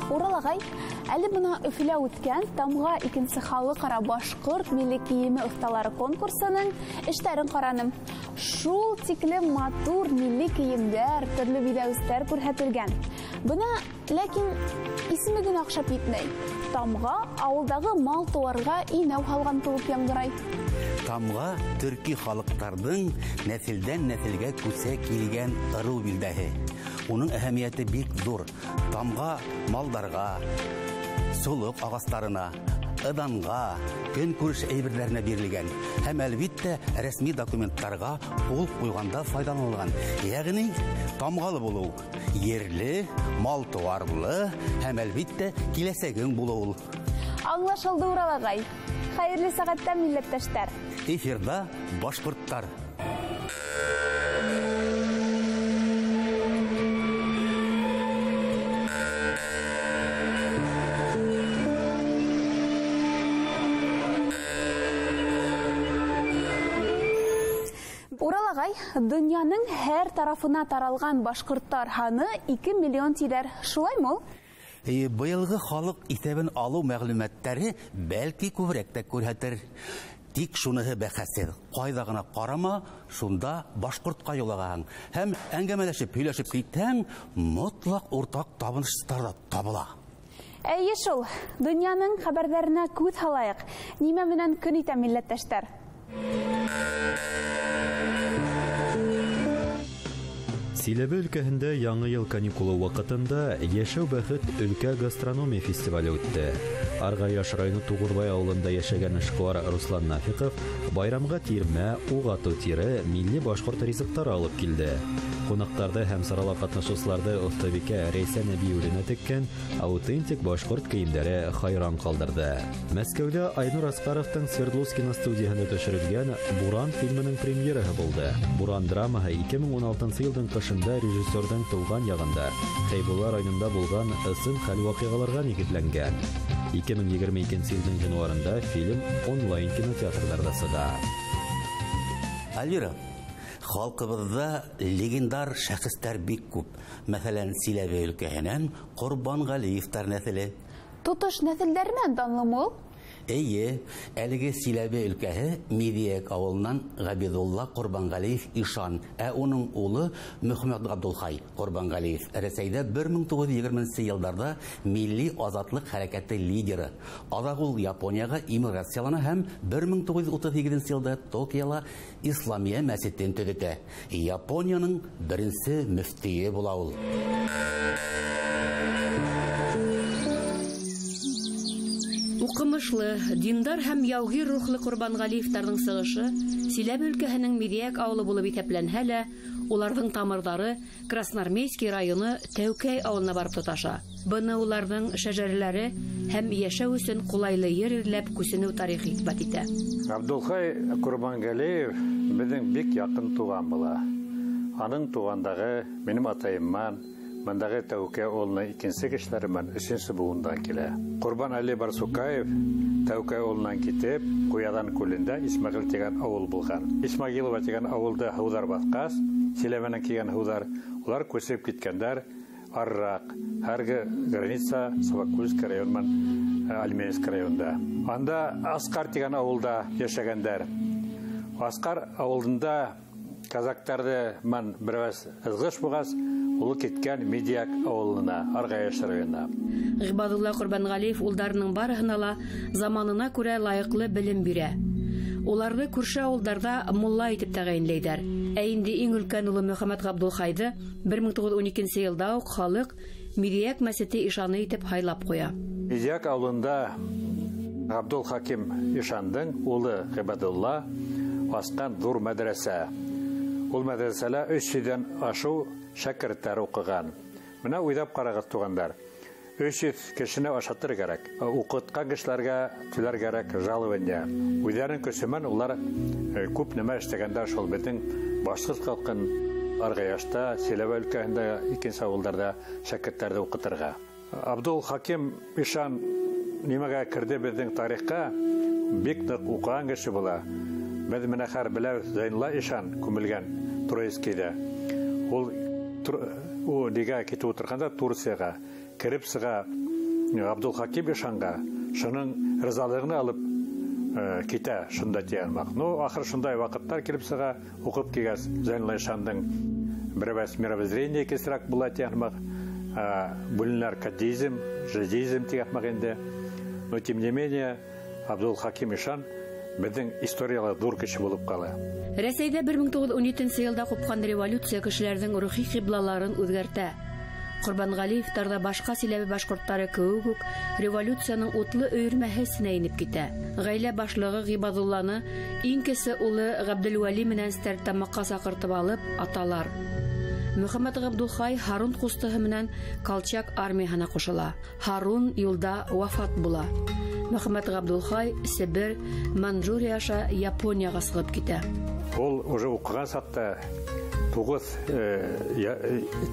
Уралагай, әле бына Өфөлә үткән Тамга 2нче халыкара башкорт милли киеме осталары конкурсының эшләрен караным. Шул тиклем матур милли киемдәр, төрле биләүстәр күрһәтелгән. Бына, ләкин исеме генә охшап китмәй. Тамга авылдагы мал туарга инәү халган булып яңгырай. Тамга төрки халыктарның нәселдән нәселгә күсә килгән ыру билдәһе. Уның әһәмияте бик зур. Тамга малдарга, сулык агастарына, ыданга, көн күреш әйберләренә бирелгән. Һәм әлбиттә рәсми документларга кул куйганда файдаланылган. Ягъни тамгалы булу, ерле, мал туарлы һәм әлбиттә киләсәгең булу ул. Аңлашылды, Уралагай. Хәерле сәгатьтә, милләттәшләр. Эфирда башкорттар. Уралагай, дөньяның һәр тарафына таралган башкорттар ханы 2 миллион тиләр. Шулаймы ул? Быелгы халык исәбен алу мәгълүматлары бәлки күбрәк тә күрһәтер. Тик шуныһы бәхәсһез. Кайда гына карама, шунда башкортка юлаган. Һәм әңгәмәләшеп, һөйләшеп китсәң, мотлак уртак табыныштар табыла. Әйе шул, дөньяның хәбәрләренә күз һалайык. Нимә менән көн итә, милләттәшләр? Силәбе өлкәһендә яңы ел каникулы вакытында Яшәү бәхет өлкә гастрономия фестивале үтте. Аргаяш районы Тугырбай авылында яшәгән эшкуар Руслан Нафиков байрамга тирмә, уг ату тире, милли башкорт ризыктары алып килде. Кунакларда һәм сарала катнашучыларда остабикә Рәйсә Нәбиуллина теккән аутентик башкорт киемнәре хайран калдырды. Мәскәүдә Айнур Аскаровтың Свердловск киностудиясында төшерелгән Буран фильмының премьераһы булды. Буран драмаһы 2016 елның кышында режиссерның тулган ягында, Хәйбулла районында булган ысын хәл вакыйгаларга нигезләнгән. 2022 елның январында фильм онлайн кинотеатрларда сыга. Альвира, халкыбызда легендар шәхестәр бик күп. Мәсәлән, Силәбе өлкәһеннән Корбангалиевтар нәселе. Тотыш нәселдәреннән данлымы ул? Әйе, әлеге Силәбе өлкәһе Мидиек авылыннан Габидулла Корбангалиев Ишан, ә уның улы Мөхәммәд Габдулхай Корбангалиев Рәсәйдә 1920 елларда милли азатлык хәрәкәте лидеры. Алар ул Япониягә иммиграциялана һәм 1938 елда Токиода Исламия мәчетен төзетә. Япониyaның беренче мөфтие була ул. Укымышлы, диндар һәм яугир рухлы Корбангалиевтарның сыгышы Силәбе өлкәһенең Мидиек авылы булып исәпләнһә лә, уларның тамырдары Красноармейский районы Тәүкәй авылына барып тоташа. Быны уларның шәҗәрәләре һәм яшәү өчен кулайлы йөр эзләп күсенү тарихи исбат итә. Габдулхай Корбангалиев безнең бик якын туган була. Аның тугандагы минем атайымман, мындагы Тәүкәй авылына икенче кешеләремнән 3нче буындан килә. Корбан Али Барсукаев Тәүкәй авылыннан китеп, Куядан күлендә Исмәгыйль дигән авыл булган. Исмәгыйлова дигән авылда һудар баскас, Силәбенең кигән һудар, улар күсеп киткәндәр аррак, һәрге граница Савакульск районынан Альменск районында. Анда Аскар дигән авылда яшәгәндәр. Аскар авылында казактарды мен бераз ызгыш булгас, ул киткән Мидиек авылына, Аргаяш районына. Гыйбадулла Корбангалиев улдарының барыһына ла заманына күрә лайыклы белем бирә. Уларны күрше авылдарда мулла итеп тәгаенләйдәр. Ә инде иң өлкән улы Мөхәммәд Габдулхайды 1912 елда ук халык Мидиек мәчете ишаны итеп хайлап куя. Мидиек авылында Габдул Хаким Ишандың улы Гыйбадулла аскан зур мәдрәсә. Ул мәдрәсәлә 300дән ашу шәкертләр укыган. Менә уйлап карагыз тугандар. 300 кешене ашатыр кирәк. Укыткан кешеләргә түләр кирәк жалование. Уйларын көсемен улар күп нәмә эшләгәндә шул битен башкорт халкын Аргаяшта, Силәбе өлкәһендә икенче авылларда шәкертләрне укытырга. Абдул Хаким Ишан нимәгә керде безнең тарихка? Бик нык укыган кеше була. Без менә һәр беләү Зайнулла Ишан күмелгән Троицкийда. Ул дигә китеп утырганда Турцияга кирип сыга Абдулхаким Ишанға шының ризалығын алып китә шында тиянмақ. Ақыр шындай вақыттар келіп сыға оқып кегіз Зәйнулла Ишандың бірбәс мировоззрение кесірак бұла тиянмақ. Бүлінлер кадизм, жадизм тиянмақ енді. Но тем не менее Абдулхаким Ишан біздің историялы дур кіші болып қалы. Рәсәйдә 1917 елда купкан революция кешеләрнең рухи кыйблаларын үзгәртә. Корбангалиевтарда башка Силәбе башкортлары кебек үк революциянең утлы өйрмәһенә инеп китә. Гаилә башлыгы Гыйбадулланы иң кесе улы Габделвали менән Стәртамакка сакыртып алып аталар. Мөхәммәд Габдулхай Харун кустыгы менән Колчак армиясына кушыла. Харун юлда вафат була. Мөхәммәд Габдулхай Сибир, Манчжурия аша Японияга сыгып китә. Ол уже укыган сатта 9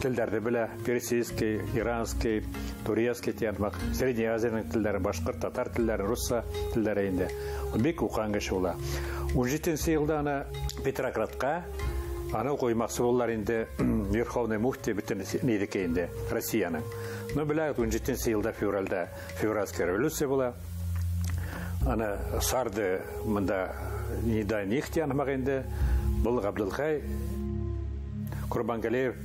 телдәрне белә: персидский, иранский, турецкий тиянмак, Средняя Азияның телләре, башкорт, татар телләре, русса телләре инде. Ул бик укыган кеше була. 17 елда аны Петроградка аны коймакчы булалар инде, Верховный муфти бөтен нидеке инде Россияның. Но белә 17 елда февральская революция була. Аны сарды монда нидай нихтиянмак инде. Бұл Габдулхай Курбангалиев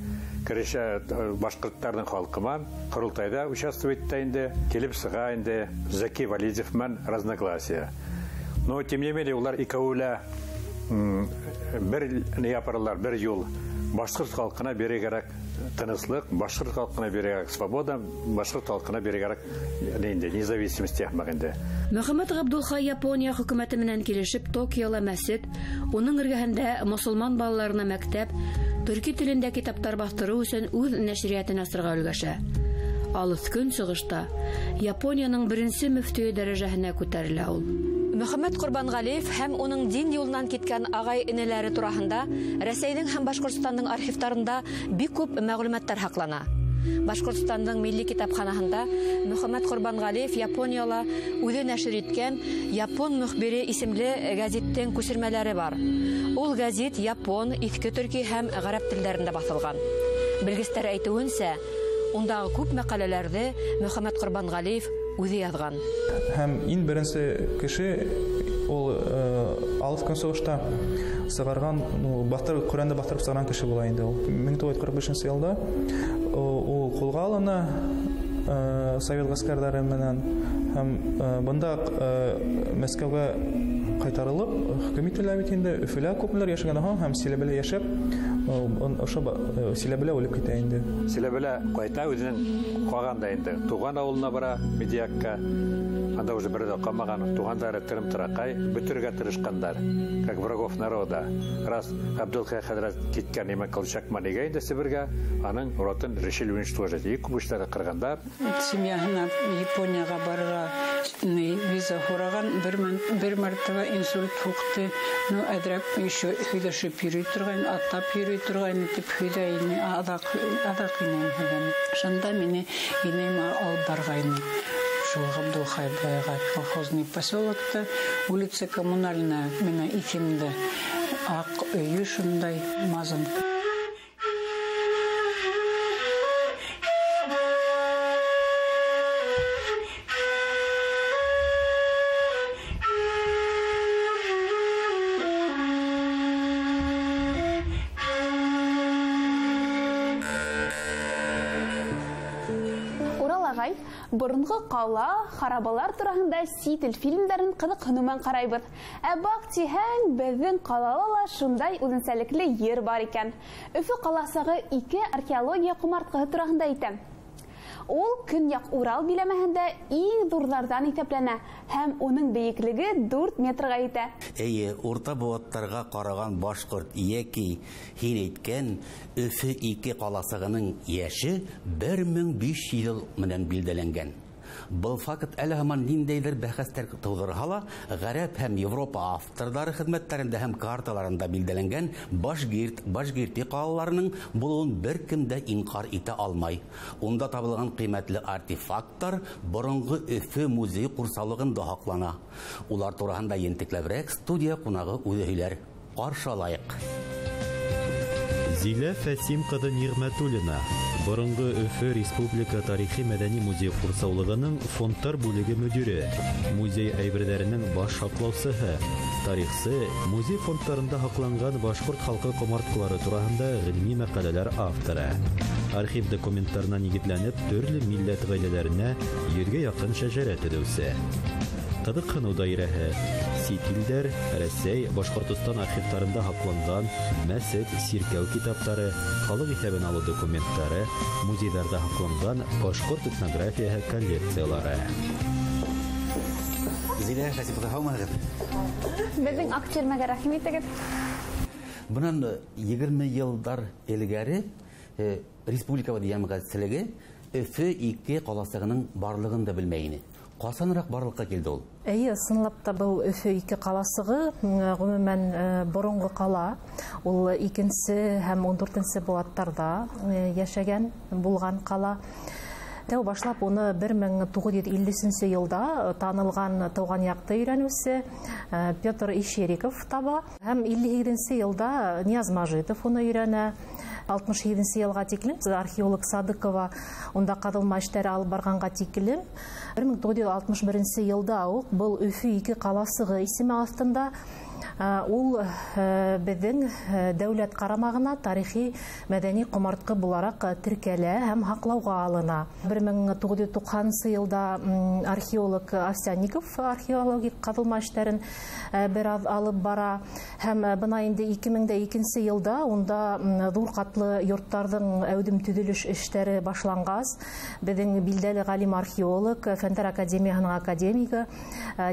кереше башкорттарның халкыман курултайда участвовать итә инде, килеп сыга инде Заки Валидев мен разногласия. Но тем не менее улар икәүлә бер не япарлар, бер юл башкорт халкына берегәрәк тыныслык, башкорт халкына берегәрәк свобода, башкорт халкына берегәрәк инде независимость яхмак инде. Мөхәммәд Габдулхай Япония хөкүмәте менән килешеп Токиода мәсҗид, уның эргәһендә мусулман балаларына мәктәп, төрки телендә китаптар бастыру өчен үз нәшриятын асырга өлгәшә. Алыс көн чыгышта Япониянең беренче мөфтие дәрәҗәсенә күтәрелә ул. Мөхәммәд Корбангалиев һәм уның дин юлынан киткән агай-энеләре турасында Рәсәйнең һәм Башкортстанның архивларында бик күп мәгълүматлар хаклана. Башкортстанның милли китапханаһында Мөхәммәд Корбангалиев Японияла үзе нәшер иткән Япон мөхбире исемле гәзиттең күчермәләре бар. Ул гәзит япон, иске төрки һәм гарәп телләрендә басылган. Белгечләр әйтүенчә, ундагы күп мәкаләләрне Мөхәммәд Корбангалиев үзе язган. Һәм иң беренче кеше ул алыс көн сугышта сыгарган, батыр Коръәндә батырып сыгарган кеше була инде ул. 1945 елда ул кулга алына совет гаскәрләре менән һәм бында Мәскәүгә кайтарылып, хөкүмәт итәләр инде, Өфөлә күпләр яшәгән һәм Силәбелә яшәп, ошо Силәбелә үлеп китә инде. Силәбелә кайта үзенең калганда инде. Туган авылына бара, Медиакка. Анда уже бердә калмаган, тугандары тирим тиракай бөтөргә тырышкандар. Как врагов народа. Раз Абдулхай хәзрәт киткән име Колчак манигә инде Сибиргә, аның ротын решили уничтожить. Ике бушлары кыргандар. Семьяһына Японияга барырга виза һораган, бер мәртәбә инсульт һукты. Ну, әдрәп еще һөйләшеп йөри торган, аттап йөри торган итеп һөйләйне, адак инем һәм. Шунда мине инем алып баргайны. Шул Габдулхай байга колхозный поселокта, улица Коммунальная, менә исемдә ак өйе шундай мазын. Борынғы қала, харабалар турасында сител фильмдарын кызыксынумен карайбыз. Бак тиһәң, безнең калала ла шундай үзенчәлекле йер бар икән. Өфе каласыгы 2 археология кумарткасы турасында әйтәм. Ул Көньяк Урал биләмәһендә иң зурлардан исәпләнә һәм уның бейеклеге 4 метрга итә. Әйе, урта буаттарга караган башкорт яки һин әйткән Өфе 2 каласыгының яше 1500 ел менән билдәләнгән. Был факт әле һаман ниндәйдер бәхәстәр тудырһа ла, Гарәп һәм Европа авторлары хезмәтләрендә һәм карталарында билдәләнгән Башгирти калаларының булуын беркем дә инкар итә алмай. Унда табылган кыйммәтле артефактлар борынгы Өфе музей курсалыгында һаклана. Улар турында ентекләбрәк студия кунагы үзе һөйләр. Каршы алайык. Зилә Фәсим кызы Нигъмәтуллина Борынгы Өфө Республика тарихи мәдәни музей курсаулыгының фондтар бүлеге мөдире, музей әйберләренең баш һаклаучысы, тарихчы, музей фондтарында һакланган башкорт халкы комарткалары турында гыйльми мәкаләләр авторы. Архив документларына нигезләнеп, төрле милләт гаиләләренә 100-гә якын шәҗәрә төзүсе. Кыдыккыну даирәһе, Ситилдер, Рәсәй, Башкортстан архивларында һакланган мәсет, сиркәү китаплары, халык исәбен алу документлары, музейларда һакланган башкорт этнографияһы коллекциялары. Зилә, хәзер һаумагыз. Безнең актерларга рәхмәт итегез. Бунан 20 елдар элгәре республика җәмгыятьчелеге Өфө 2 каласыгының барлыгын да белмәйне. Касанрак барлыкка килде ул? Сынлап та был Өфө 2 каласыгы гомумән борынгы кала. Ул 2нче һәм 14нче булаттарда яшәгән булган кала. Тәү башлап уны 1950 елда танылган туган якты өйрәнүче Петр Ищериков таба. Һәм 57 елда Нияз Мажитов уны өйрәнә. 67 елга тиклем археолог Садыкова унда кадылма эшләре алып барганга тиклем 1961 елда ук был Өфө 2 каласыгы исеме астында ул безнең дәүләт карамагына тарихи мәдәни комартка буларак теркәлә һәм һаклауга алына. 1990 елда археолог Овсянников археологик кадылма эшләрен бераз алып бара һәм бына инде 2002 елда унда зур катлы йорттарның әүдем төзелеш эшләре башлангас. Безнең билдәле галим археолог, Фәннәр академиясының академигы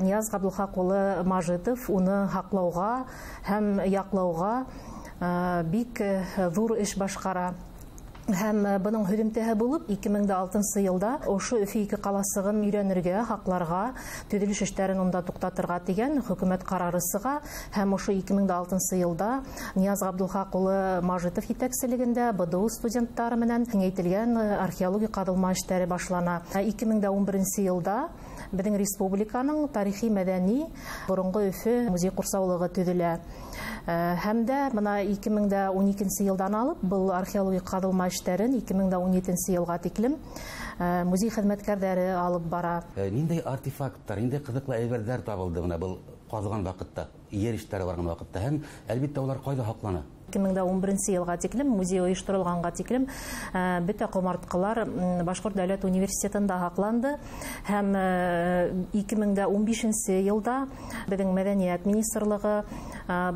Нияз Габдулхак улы Мажитов уны һаклауга һәм яклауга бик зур эш башкара. Һәм буның һөҗүмтәһе булып 2006 елда ошо Өфө 2 каласыгын өйрәнергә, хакларга, төзелеш эшләрен унда туктатырга дигән хөкүмәт карары сыга һәм ошо 2006 елда Нияз Габдулхак улы Мажитов җитәкчелегендә БДУ студентлары менән киңәйтелгән археологик кадылма эшләре башлана. 2011 елда безнең республиканың тарихи мәдәни борынгы Өфө музей курсаулыгы төзелә. Һәм дә мына 2012 елдан алып был археологик кадылма эшләрен 2017 елга тиклем музей хезмәткәрләре алып бара. Ниндәй артефактлар, ниндәй кызыклы әйберләр табылды менә был казган вакытта, ер эшләре барган вакытта һәм әлбәттә улар кайда һаклана? 2011 елга тиклем музей оештырылганга тиклем бөтә комарткалар Башкорт дәүләт университетында һакланды һәм 2015 елда безнең мәдәният министрлыгы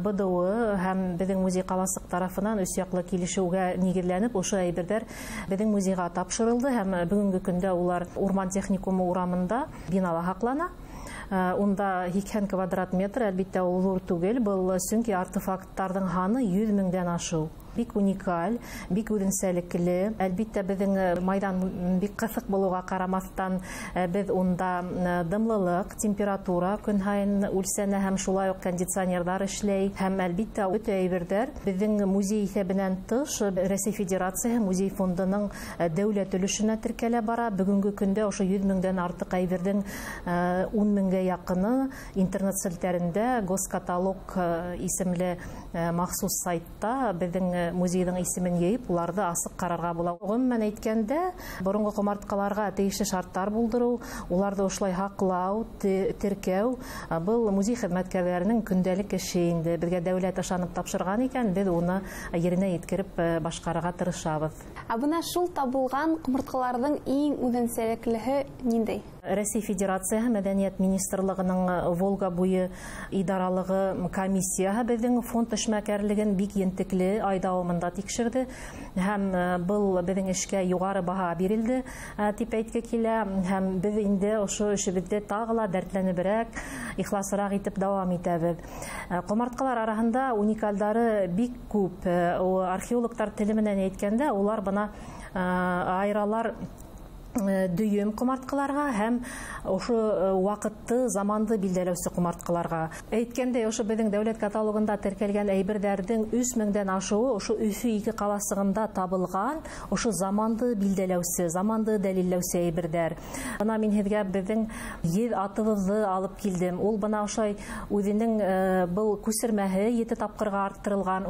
БДУ һәм безнең музей каласык тарафыннан өсьяклы килешүгә нигезләнеп ошо әйберләр безнең музейга тапшырылды һәм бүгенге көндә улар Урман техникумы урамында бинала һаклана. Унда 80 квадрат метр, әлбәттә ул зур түгел, был чөнки артефактларның саны 100 меңдән ашу. Бик уникаль, бик үзенчәлекле. Әлбәттә безнең майдан бик кысык булуга карамастан, без унда дымлылык, температура көн һайын үлчәнә һәм шулай ук кондиционерлар эшләй. Һәм әлбәттә үтә әйберләр безнең музей исәбеннән тыш Россия Федерациясе музей фондының дәүләт өлешенә теркәлә бара. Бүгенге көндә ошо 100 меңдән артык әйбердән 10 меңгә якыны интернет селтәрендә Госкаталог исемле махсус сайтта безнең музейның исемен йыйып, уларда асык карарга була. Гомумән әйткәндә, борынгы комарткаларга тиешле шарттар булдыру, уларда ошолай хаклау, теркәү, был музей хезмәткәрләренең көндәлек эше инде. Безгә дәүләт ышанып тапшырган икән, без уны yerine yetkirip башкарырга тырышабыз. Бuna шул табылган комарткаларның иң үзенчәлеклеһе ниндәй? Россия Федерациясы мәдәният министрлыгының Волга буе идаралыгы комиссиясы безнең фонд эшмәкәрлеген бик ентекле ай дәвамында тикшерде һәм был безнең эшкә югары баһа бирелде дип әйткә килә һәм без инде ошо эшебездә тагыла дәртләнебрәк, ихласрак итеп дәвам итәбез. Комарткалар арасында уникальдары бик күп. Археологлар теле менән әйткәндә, улар бына айралар дөйем кумарткаларга һәм ошо вакытты, заманды билдәләүче кумарткаларга. Әйткәндәй, ошо безнең дәүләт каталогында теркәлгән әйберләрнең 3000дән ашуы ошо Өфе 2 каласыгында табылган, ошо заманды билдәләүче, заманды дәлилләүче әйберләр. Ана мин һезгә безнең ел атыбызны алып килдем. Ул бына ошай үзенең бу күсермәһе 7 тапкырга арттырылган.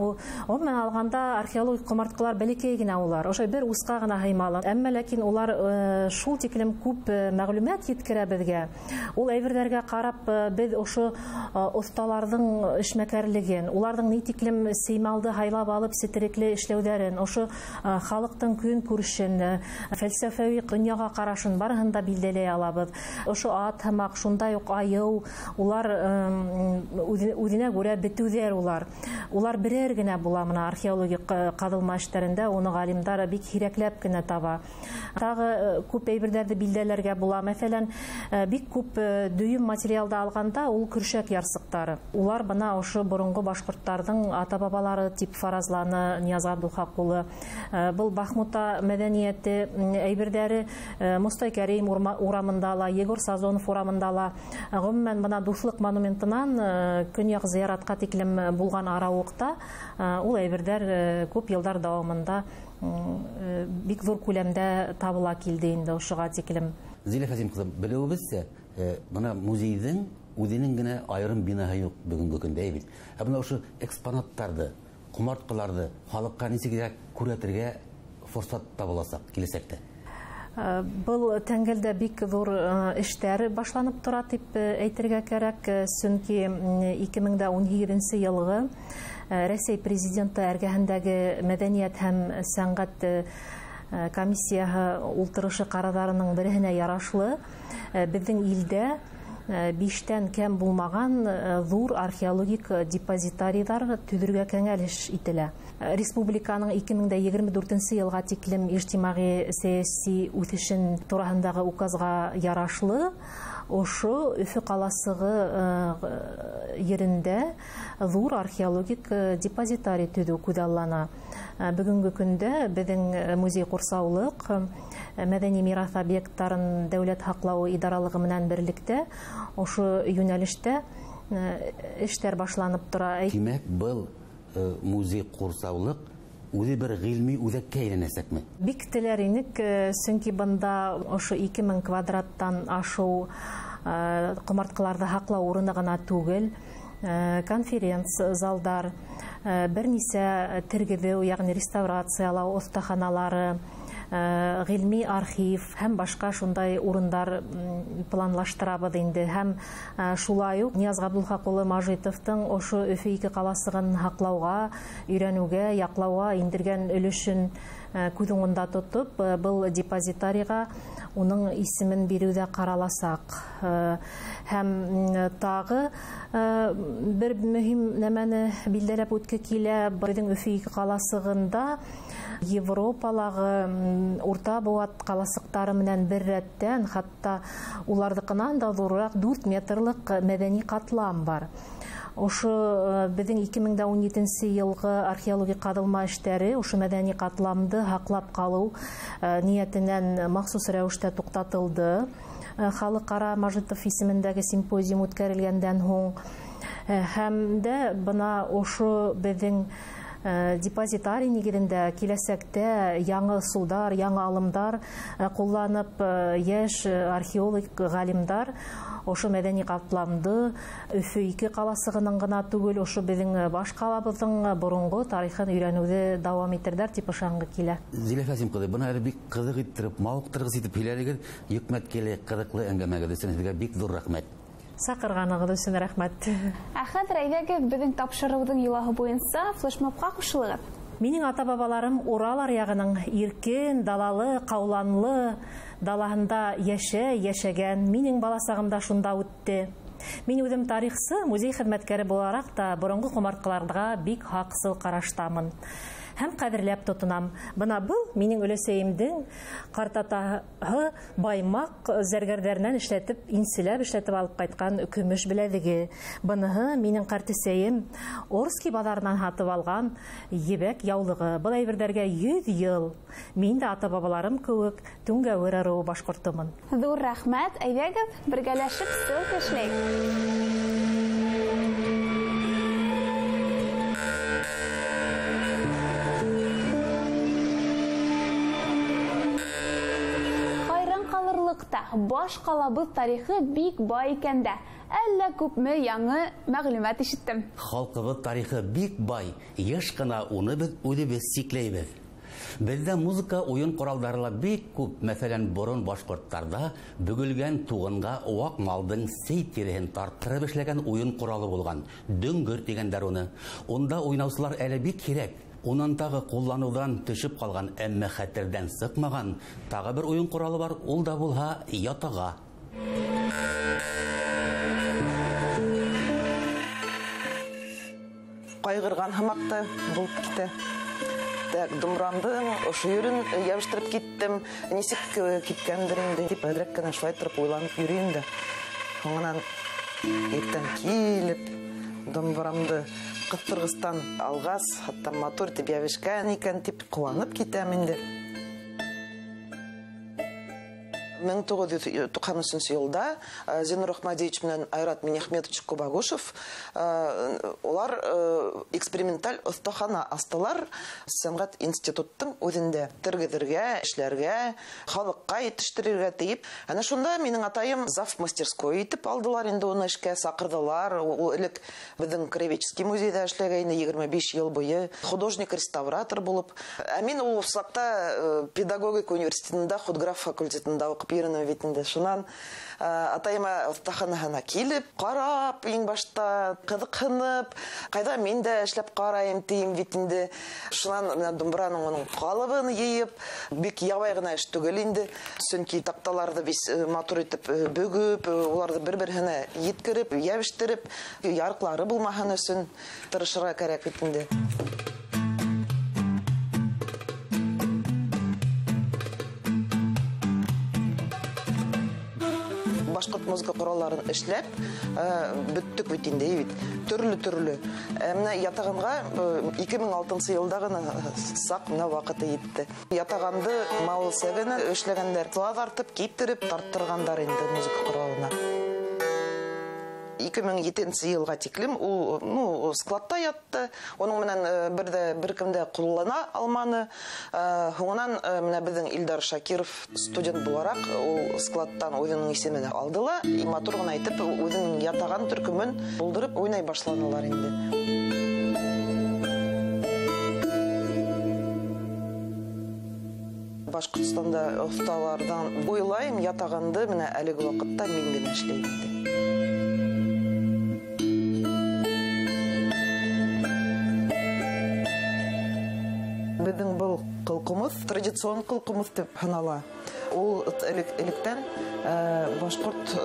Гомумән алганда археологик кумарткалар бәләкәй генә улар. Ошай бер уска гына һыймалы. Әмма ләкин улар шул тиклем күп мәгълүмат yetkерә безгә. Ул әйберләргә карап без ошо осталарның эшмәкәрлеген, уларның ни тиклем сеймалды һайлап алып сетерекле эшләүләрен, ошо халыктың көн күрешен, фәлсәфәви дөньяга карашын барыһын да билдәләй алабыз. Ошо ат һәм шундай ук айыл, улар үзенә күрә бетүләр улар. Улар берәр генә була моны археологик казылма эшләрендә, уны галимдар бик һирәкләп кенә таба. Тагы күп әйберләрне билдәләргә була. Мәсәлән, бик күп дөйем материалда алганда ул көршәк ярсыктары. Улар бына ошо борынгы башкортларның ата-бабалары дип фаразланы Нияз Абдулхак улы. Бул Бахмута мәдәнияте әйберләре Мостай Кәрим урамында ла, Егор Сазонов урамында ла, гомумән бына Дуслык монументынан көньяк зыяратка тиклем булган аралыкта ул әйберләр күп еллар дәвамында бик зур күләмдә табыла килде инде ошыга тиклем. Зилә Фәсим кызым, белүебезчә, бына музейдың үзенең генә айрым бинаһы юк бүгенге көндә бит. Ә бына ошо экспонаттарды, кумарткаларды халыкка ничек күрәтергә форсат табыласак киләсәктә. Бұл тәңгәлдә бик зур эшләр башланып тора дип әйтергә кирәк, чөнки 2017 елгы Россия президенты эргәһендәге мәдәният һәм сәнгать комиссияһы ултырышы карарларының беренә ярашлы безнең илдә 5тән кәм булмаган зур археологик депозитарийлар төзергә кәңәш ителә. Республиканың 2024 елга тиклем иҗтимагый сәяси үсешен тураһындагы указга ярашлы ошо Өфе каласыгы ерендә зур археологик депозитарий төзү күзаллана. Бүгенге көндә безнең музей курсаулык мәдәни мирас объектларын дәүләт һаклау идаралыгы менән берлектә ошо юнәлештә эшләр башланып тора. Димәк, был музей курсаулык үзе бер гыйльми үзәккә әйләнәсәкме? Бик теләр инек, чөнки бында ошо 2000 квадраттан ашу кумарткаларда һаклау урыны гына түгел, конференц залдар, бернисә тергеҙеү, ягъни реставрациялау остаханалары, гыйльми архив һәм башка шундай урындар планлаштырабыз инде. Һәм шулай ук Нияз Абдулхак улы Мажитовтың ошо Өфе 2 каласыгын һаклауга, өйрәнүгә, яклауга индергән өлешен күз уңында тотып, был депозитарийга уның исемен бирүдә караласак. Һәм тагы бер мөһим нәмәне билдәләп үткә килә, безнең Өфе 2 каласыгында Европалагы урта буат каласыктары менән бер рәттән, хатта улардыкынан да зуррак 4 метрлык мәдәни катлам бар. Ошо безнең 2017 елгы археологик казылма эшләре ошо мәдәни катламды һаклап калу ниятеннән махсус рәвештә туктатылды. Халыкара Мажитов исемендәге симпозиум үткәрелгәндән һуң һәм дә бына ошо безнең депозитарий нигеҙендә киләсәктә яңы сулдар, яңы алымдар кулланып яшь археолог галимдар ошо мәдәни катламды Өфе 2 каласыгының гына түгел, ошо безнең баш калабыздың борынгы тарихын өйрәнүгә дәвам итәрдәр дип ышангы килә. Зилә Фәсим кызы, бына бик кызык иттереп, мавыктыргыс итеп һөйләдегез, йөкмәткәле, кызыклы әңгәмәгә сезгә бик зур рәхмәт. Сакырганыгыз өчен рәхмәт. Хәзер әйдәгез безнең тапшырыудың юлаһы буенча флешмобка кушылыгыз. Минең ата-бабаларым Урал аръягының иркен, далалы, кауланлы далаһында яшәгән. Минең баласагымда шунда үтте. Мин үзем тарихсы, музей хезмәткәре буларак та борынгы кумарткаларга бик хаксыл караштамын. һәм кадерләп тотынам. Бына бу минең өләсәемдең картатаһы Баймак зәргәрләреннән эшләтеп, инселәп эшләтеп алып кайткан көмеш беләзеге. Быныһы минең картәсәем Орский базарыннан һатып алган ебәк яулыгы. Бу әйберләргә 100 ел. Мин дә ата-бабаларым кебек Түңгәвер аруы башкортымын. Зур рәхмәт, әйдәгез, бергәләшеп ссылка эшләйек. Баш калабыз тарихы бик бай икән дә. Әллә күпме яңы мәгълүмат ишеттем. Халкыбыз тарихы бик бай. Еш кына уны без үзебез сикләйбез. Бездә музыка, уен коралдары бик күп. Мәсәлән, борын башкортларда бөгелгән тугынга вак малдың сей тирәһен тарттырып эшләгән уен коралы булган. Дөңгөр дигәннәр уны. Онда уйнаучылар әле бик кирәк. Унан тагы кулланудан төшеп калган, әмма хәтердән сыкмаган тагы бер уен коралы бар, ул да булһа ятага. Кайгырган һымакта булып китә. Так, думрамдың ошыйрын ябыштырып киттем. Нисек киткәндер инде дип әдрәк кенә шулай торып уйланып йөрим дә. Соңыннан иртән килеп думрамды Кыттыргыстан алгас, хатта мотор дип ябышкан икән дип куанып китәм инде. 1993 елда Зинур Ахмадиевич менән Айрат Минехметович Кубагушев олар эксперименталь остахана астылар сәнгать институттың үзендә тергезергә, эшләргә, халыкка итештерергә тиеп. Әнә шунда минең атайым зав мастерской итеп алдылар, инде уны эшкә сакырдылар. Ул элек безнең Кривеческий музейда эшләгән 25 ел буе художник-реставратор булып. Ә мин ул сакта педагогика университетында худграф факультетында йөренем бит инде. Шуннан атайыма остаханага килеп, карап, иң башта кызыксынып, кайда мин дә эшләп карайым тием бит инде. Шуннан думбраның уның калыбын йыеп, бик ябай гына эш түгел инде. Чөнки такталарны без матур итеп бөгүп, уларны бер-беренә yetkirib, ябыштерып, ярыклары булмаһын өчен тырышырга кирәк бит инде. Башкорт музыка коралларын эшләп, бүттек бит инде, төрле. Менә ятаганга 2006 елда гына сак менә вакыты итте. Ятаганды мал сәгенә эшләгәннәр, тазартып, киптереп, тарттыргандар инде музыка коралына. 2007 елга тиклем ул складта ятты. Оның менән беркемдә куллана алманы. Хуңнан менә безнең Илдар Шакиров студент буларак ул складтан үзенең исемен алдыла. Матур гына әйтеп, үзенең ятаган төркемен булдырып уйнай башладылар инде. Башкортстанда осталардан буйлайым ятаганды менә әлеге вакытта мин генә эшләйм инде. Безнең был кылкымыз, традицион кылкымыз дип һанала. Ул электән башкорт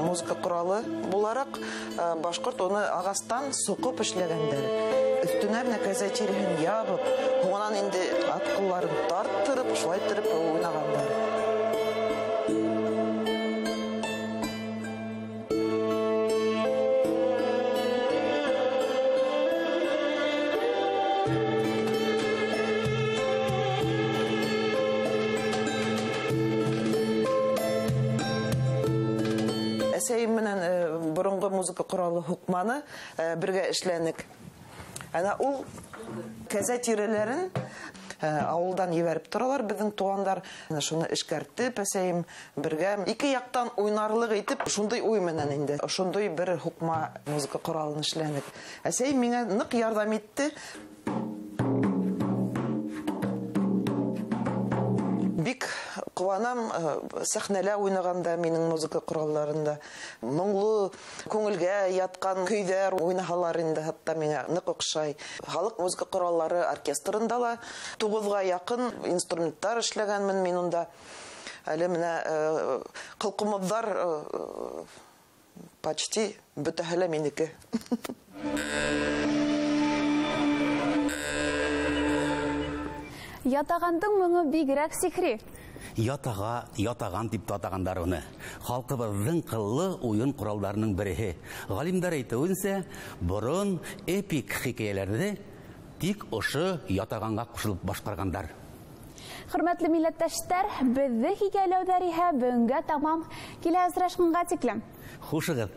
музыка коралы буларак башкорт оны агастан сукып эшләгәндер. Өстенә менә кәзә тирәһен ябып, хуңнан инде ат кулларын тарттырып, шулай торып уйнагандар. Әсәйем менән борынгы музыка коралы Хукманы бергә эшләнек. Әнә ул кәзә тирәләрен авылдан ебәреп торалар безнең тугандар. Шуны эшкәртеп, әсәйем бергә ике яктан уйнарлык итеп, шундый уй менән инде. Шундый бер Хукма музыка коралын эшләнек. Әсәйем миңа нык ярдәм итте. Бик куанам, сәхнәлә уйнаганда минең музыка коралларында моңлы, күңелгә яткан көйҙәр уйнаһалар инде, хатта миңа нык охшай. Халык музыка кораллары оркестрында ла 9-га якын инструменттар эшләгәнмен мин унда. Әле менә кылкымыздар почти бөтәһе минеке. Ятағандың моңы бигрәк сихри. Ятага, ятаган дип татагандар уны. Халкыбызның кыллы уен коралларының бере. Галимдар әйтүенсә, борын эпик хикәяләрдә тик ошы ятаганга кушылып башкаргандар. Хөрмәтле милләттәшләр, безне хикәяләүләр иһә бүгенгә тамам. Килә очрашканга тиклем. Хушыгыз.